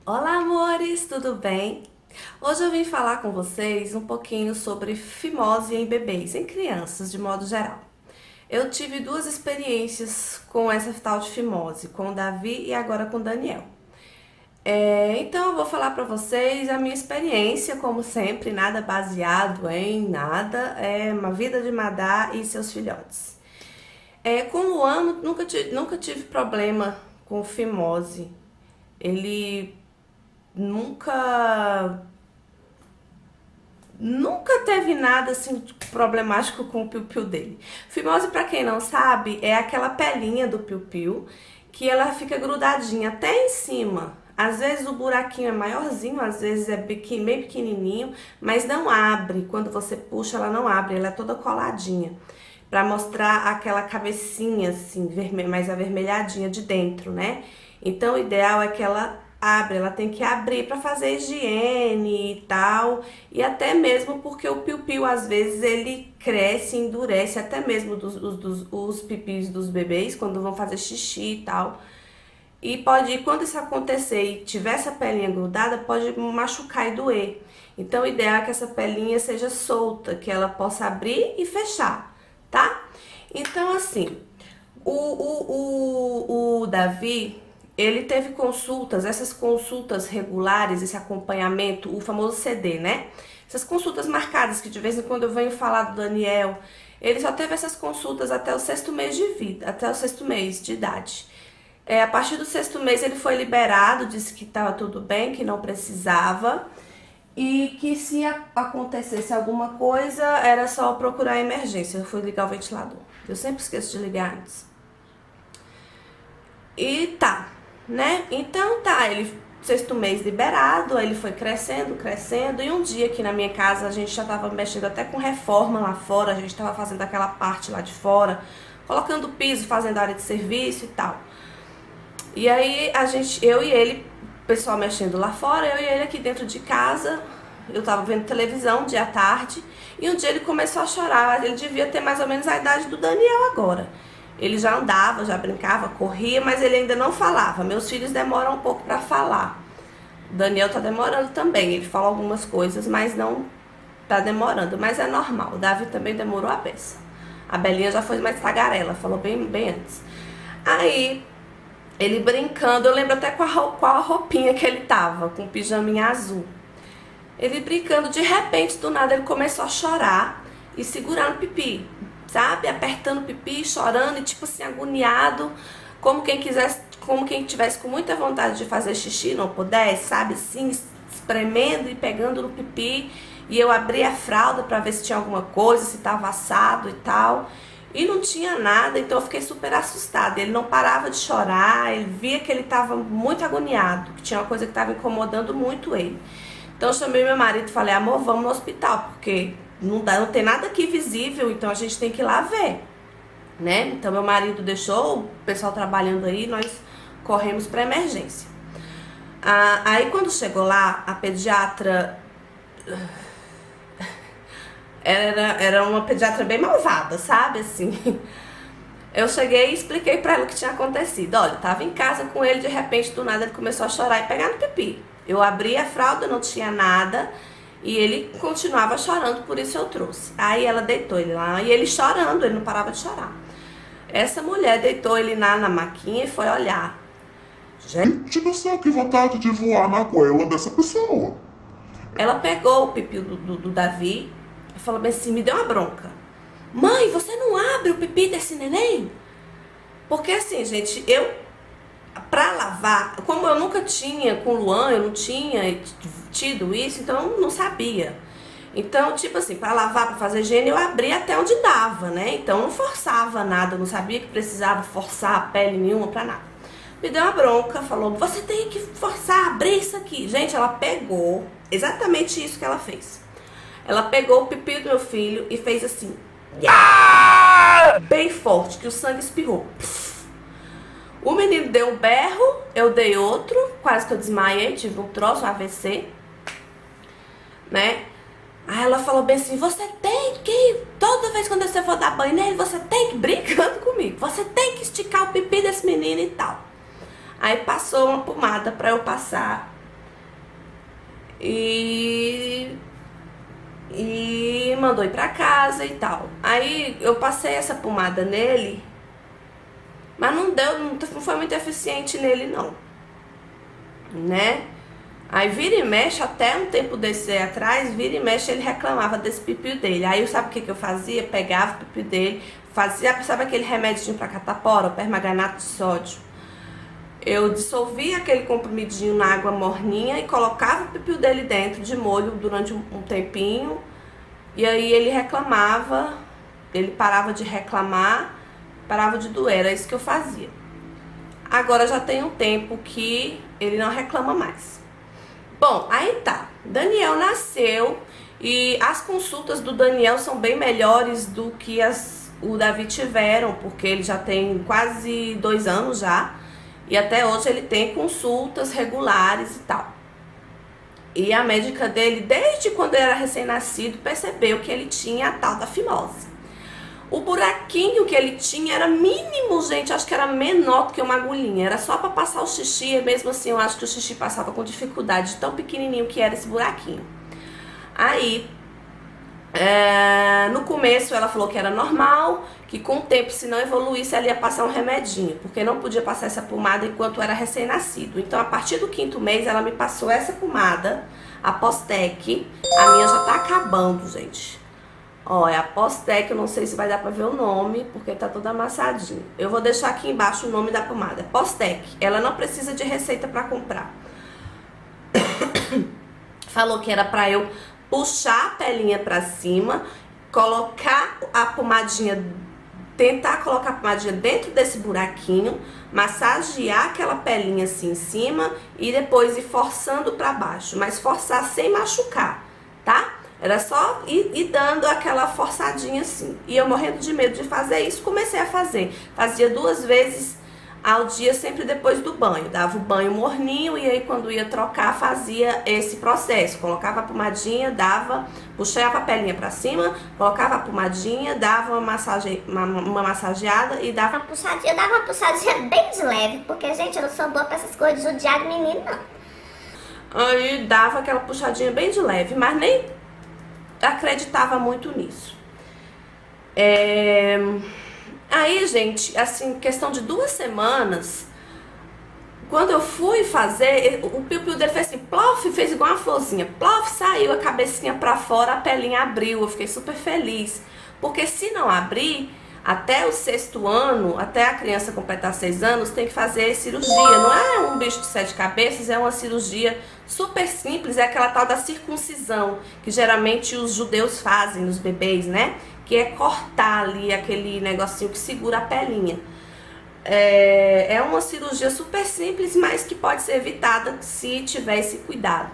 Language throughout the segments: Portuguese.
Olá, amores, tudo bem? Hoje eu vim falar com vocês um pouquinho sobre fimose em bebês, em crianças de modo geral. Eu tive duas experiências com essa tal de fimose, com o Davi e agora com o Daniel. Então eu vou falar para vocês a minha experiência, como sempre, nada baseado em nada, é uma vida de Madá e seus filhotes. Com o Luan, nunca tive problema com fimose. Ele nunca Nunca teve nada assim problemático com o piu-piu dele. Fimose, pra quem não sabe, é aquela pelinha do piu-piu que ela fica grudadinha até em cima. Às vezes o buraquinho é maiorzinho, às vezes é bem pequenininho, mas não abre. Quando você puxa, ela não abre, ela é toda coladinha. Pra mostrar aquela cabecinha assim, mais avermelhadinha de dentro, né? Então o ideal é que ela abre, ela tem que abrir para fazer higiene e tal, e até mesmo porque o piu-piu às vezes ele cresce, endurece, até mesmo os pipis dos bebês quando vão fazer xixi e tal. E pode, quando isso acontecer e tiver essa pelinha grudada, pode machucar e doer. Então o ideal é que essa pelinha seja solta, que ela possa abrir e fechar, tá? Então assim, o Davi, ele teve consultas, essas consultas regulares, esse acompanhamento, o famoso CD, né? Essas consultas marcadas, que de vez em quando eu venho falar do Daniel, ele só teve essas consultas até o 6º mês de vida, até o 6º mês de idade. A partir do 6º mês ele foi liberado, disse que estava tudo bem, que não precisava e que se acontecesse alguma coisa era só procurar a emergência. Eu fui ligar o ventilador. Eu sempre esqueço de ligar antes. E tá, né? Então tá, ele 6º mês liberado, aí ele foi crescendo, e um dia aqui na minha casa a gente já tava mexendo até com reforma lá fora, a gente tava fazendo aquela parte lá de fora, colocando piso, fazendo área de serviço e tal. E aí eu e ele, o pessoal mexendo lá fora, eu e ele aqui dentro de casa, eu tava vendo televisão dia à tarde, e um dia ele começou a chorar, ele devia ter mais ou menos a idade do Daniel agora. Ele já andava, já brincava, corria, mas ele ainda não falava. Meus filhos demoram um pouco para falar. O Daniel tá demorando também. Ele fala algumas coisas, mas não tá demorando. Mas é normal. O Davi também demorou a beça. A Belinha já foi mais tagarela, falou bem antes. Aí, ele brincando, eu lembro até qual a roupinha que ele tava, com o pijaminha azul. Ele brincando, de repente, do nada, ele começou a chorar e segurar no pipi, sabe? Apertando o pipi, chorando e tipo assim, agoniado, como quem tivesse com muita vontade de fazer xixi, não pudesse, sabe? Assim, espremendo e pegando no pipi. E eu abri a fralda pra ver se tinha alguma coisa, se tava assado e tal. E não tinha nada, então eu fiquei super assustada. Ele não parava de chorar, ele via que ele tava muito agoniado, que tinha uma coisa que tava incomodando muito ele. Então eu chamei meu marido e falei, amor, vamos no hospital, porque não tem nada aqui visível, então a gente tem que ir lá ver, né? Então meu marido deixou o pessoal trabalhando aí, nós corremos para emergência. Aí quando chegou lá, a pediatra era uma pediatra bem malvada, sabe, assim. Eu cheguei e expliquei pra ela o que tinha acontecido. Olha, eu tava em casa com ele, de repente, do nada, ele começou a chorar e pegar no pipi. Eu abri a fralda, não tinha nada, e ele continuava chorando, por isso eu trouxe. Aí ela deitou ele lá, e ele chorando, ele não parava de chorar. Essa mulher deitou ele na maquinha e foi olhar. Gente do céu, que vontade de voar na goela dessa pessoa. Ela pegou o pipi do Davi e falou bem assim, me deu uma bronca. Mãe, você não abre o pipi desse neném? Porque assim, gente, pra lavar, como eu nunca tinha com o Luan, eu não tinha tido isso, então eu não sabia. Então, tipo assim, pra lavar, pra fazer higiene, eu abria até onde dava, né? Então eu não forçava nada, eu não sabia que precisava forçar a pele nenhuma pra nada. Me deu uma bronca, falou, você tem que forçar, abrir isso aqui. Gente, ela pegou, exatamente isso que ela fez. Ela pegou o pipi do meu filho e fez assim, bem forte, que o sangue espirrou. O menino deu um berro, eu dei outro, quase que eu desmaiei, tive um troço, um AVC, né? Aí ela falou bem assim, você tem que, toda vez quando você for dar banho nele, você tem que, brincando comigo, você tem que esticar o pipi desse menino e tal. Aí passou uma pomada pra eu passar e mandou ir pra casa e tal. Aí eu passei essa pomada nele, mas não foi muito eficiente nele não, né? Aí vira e mexe, até um tempo desse aí atrás, vira e mexe, ele reclamava desse pipi dele. Aí sabe o que eu fazia? Pegava o pipi dele, fazia, sabe aquele remedinho pra catapora, o permanganato de sódio? Eu dissolvia aquele comprimidinho na água morninha e colocava o pipi dele dentro de molho durante um tempinho. E aí ele reclamava, ele parava de reclamar, parava de doer, era isso que eu fazia. Agora já tem um tempo que ele não reclama mais. Bom, aí tá, Daniel nasceu e as consultas do Daniel são bem melhores do que o Davi tiveram, porque ele já tem quase 2 anos já, e até hoje ele tem consultas regulares e tal. E a médica dele, desde quando ele era recém-nascido, percebeu que ele tinha a tal da fimose. O buraquinho que ele tinha era mínimo, gente, acho que era menor do que uma agulhinha. Era só para passar o xixi, e mesmo assim eu acho que o xixi passava com dificuldade, tão pequenininho que era esse buraquinho. Aí, no começo ela falou que era normal, que com o tempo, se não evoluísse, ela ia passar um remedinho, porque não podia passar essa pomada enquanto era recém-nascido. Então, a partir do 5º mês, ela me passou essa pomada, a Postec. A minha já tá acabando, gente. Ó, é a Postec, eu não sei se vai dar pra ver o nome, porque tá toda amassadinha. Eu vou deixar aqui embaixo o nome da pomada, é Postec. Ela não precisa de receita pra comprar. Falou que era pra eu puxar a pelinha pra cima, colocar a pomadinha, tentar colocar a pomadinha dentro desse buraquinho, massagear aquela pelinha assim em cima e depois ir forçando pra baixo, mas forçar sem machucar, tá? Era só ir dando aquela forçadinha assim. E eu morrendo de medo de fazer isso, comecei a fazer. Fazia 2 vezes ao dia, sempre depois do banho. Dava o banho morninho e aí quando ia trocar, fazia esse processo. Colocava a pomadinha, puxava a pelinha pra cima, colocava a pomadinha, dava uma massageada e dava... Eu dava uma puxadinha bem de leve, porque, gente, eu não sou boa pra essas coisas de judiar de menino, não. Aí dava aquela puxadinha bem de leve, mas nem acreditava muito nisso. Aí, gente, assim, questão de 2 semanas, quando eu fui fazer, o piu-piu dele fez assim, plof, fez igual uma florzinha, plof, saiu a cabecinha pra fora, a pelinha abriu, eu fiquei super feliz, porque se não abrir, até o 6º ano, até a criança completar 6 anos, tem que fazer cirurgia. Não é um bicho de 7 cabeças, é uma cirurgia super simples, é aquela tal da circuncisão, que geralmente os judeus fazem nos bebês, né? Que é cortar ali aquele negocinho que segura a pelinha. É uma cirurgia super simples, mas que pode ser evitada se tiver esse cuidado.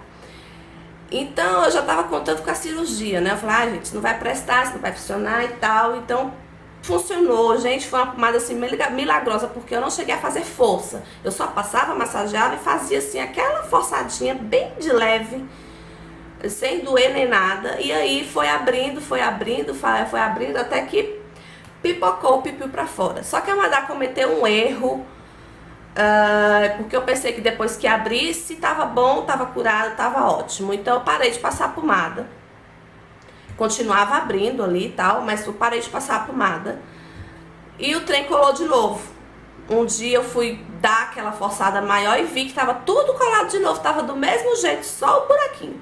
Então, eu já estava contando com a cirurgia, né? Eu falei, gente, isso não vai prestar, isso não vai funcionar e tal. Então, funcionou, gente, foi uma pomada assim milagrosa, porque eu não cheguei a fazer força. Eu só passava, massageava e fazia assim, aquela forçadinha bem de leve, sem doer nem nada. E aí foi abrindo, até que pipocou o pipiu pra fora. Só que a Madá cometeu um erro, porque eu pensei que depois que abrisse, tava bom, tava curado, tava ótimo. Então eu parei de passar a pomada. Continuava abrindo ali e tal, mas eu parei de passar a pomada. E o trem colou de novo. Um dia eu fui dar aquela forçada maior e vi que tava tudo colado de novo. Tava do mesmo jeito, só o buraquinho.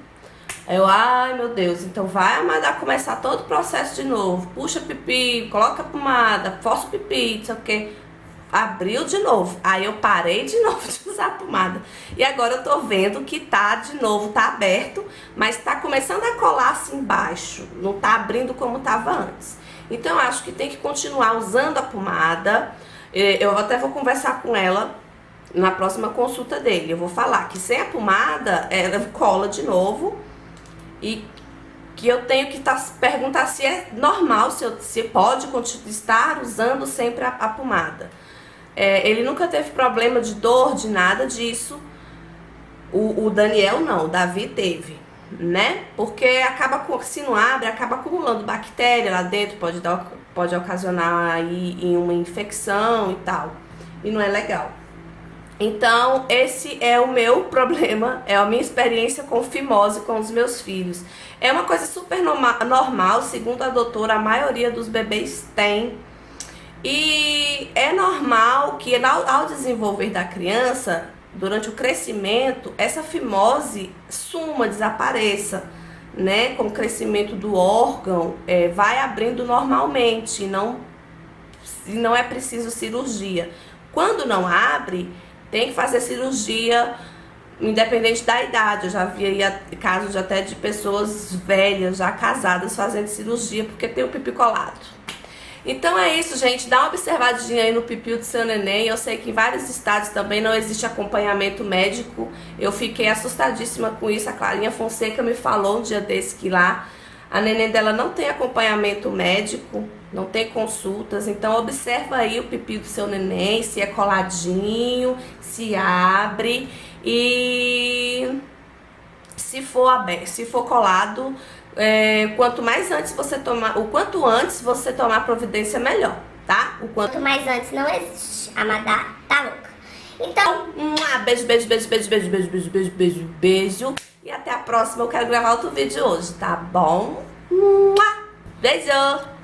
Aí eu, ai meu Deus, então vai mandar começar todo o processo de novo. Puxa pipi, coloca a pomada, força o pipi, não sei o que. Abriu de novo. Aí eu parei de novo de usar a pomada. E agora eu tô vendo que tá de novo, tá aberto, mas tá começando a colar assim embaixo. Não tá abrindo como tava antes. Então eu acho que tem que continuar usando a pomada. Eu até vou conversar com ela na próxima consulta dele. Eu vou falar que sem a pomada, ela cola de novo. E que eu tenho que perguntar se é normal, se pode estar usando sempre a pomada. Ele nunca teve problema de dor, de nada disso. O Daniel não, o Davi teve, né? Porque se não abre, acaba acumulando bactéria lá dentro, pode ocasionar aí em uma infecção e tal. E não é legal. Então, esse é o meu problema, é a minha experiência com fimose com os meus filhos. É uma coisa super normal, segundo a doutora, a maioria dos bebês tem. E é normal que ao desenvolver da criança, durante o crescimento, essa fimose suma, desapareça, né? Com o crescimento do órgão, vai abrindo normalmente, não é preciso cirurgia. Quando não abre, tem que fazer cirurgia, independente da idade. Eu já vi aí casos até de pessoas velhas, já casadas, fazendo cirurgia porque tem o pipi colado. Então é isso, gente. Dá uma observadinha aí no pipi do seu neném. Eu sei que em vários estados também não existe acompanhamento médico. Eu fiquei assustadíssima com isso. A Clarinha Fonseca me falou um dia desse que lá a neném dela não tem acompanhamento médico, não tem consultas. Então observa aí o pipi do seu neném, se é coladinho, se abre, e se for aberto, se for colado, quanto quanto antes você tomar providência, melhor, tá? Quanto mais antes não existe. A Madá tá louca. Então, beijo, beijo, beijo, beijo, beijo, beijo, beijo, beijo, beijo, beijo. E até a próxima. Eu quero gravar outro vídeo hoje, tá bom? Beijo!